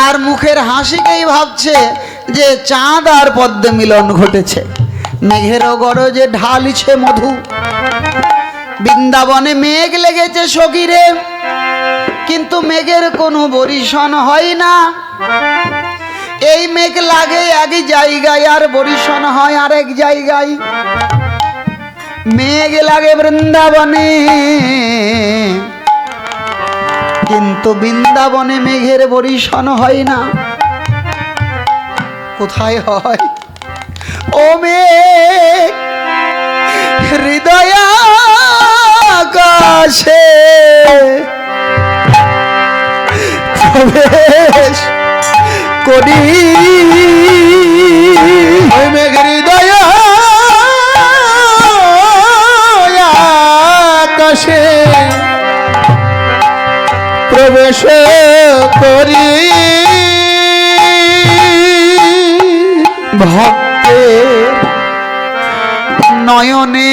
তার মুখের হাসিকেই ভাবছে যে চাঁদ আর পদ্মে মিলন ঘটেছে। মেঘেরও গরজে ঢালিছে মধু। বৃন্দাবনে মেঘ লেগেছে সখীরে, কিন্তু মেঘের কোনো বরিশন হয় না। এই মেঘ লাগে এক জায়গায় আর বরিশন হয় আরেক জায়গায়। মেঘ লাগে বৃন্দাবনে, কিন্তু বৃন্দাবনে মেঘের বরিশন হয় না। কোথায় হয়? ও মেঘ হৃদয় আকাশে প্রবেশ করি। মেঘ হৃদয় আকাশে প্রবেশ করি। ভক্তের নয়নের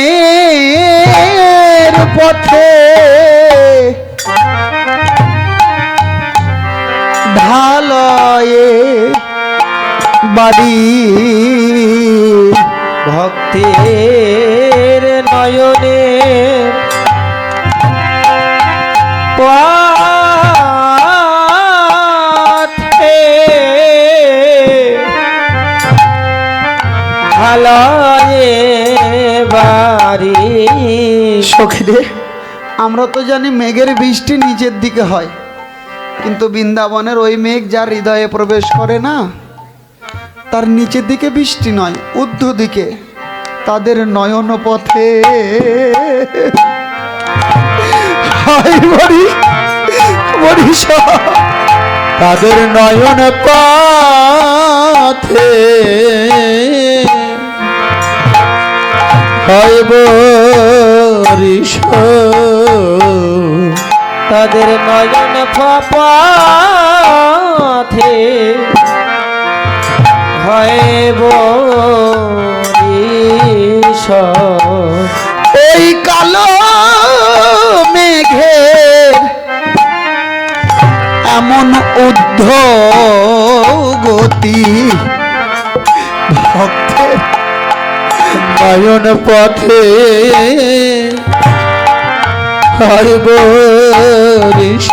পথে ঢালয়ে বাড়ি। ভক্তের নয়নের পথে ঢালয়ে বাড়ি। সখীরে, আমরা তো জানি মেঘের বৃষ্টি নিচের দিকে হয়, কিন্তু বৃন্দাবনের ওই মেঘ যার হৃদয়ে প্রবেশ করে না, তার নিচের দিকে বৃষ্টি নয়, ঊর্ধ্ব দিকে। তাদের নয়ন পথে তাদের নয়ন পথে হয় বরিশ। তাদের নয়ন পথে হয় বরিশ। এই কালো মেঘের এমন ঊর্ধ্ব গতি, ভক্তের নয়ন পথে হয় বরিশ।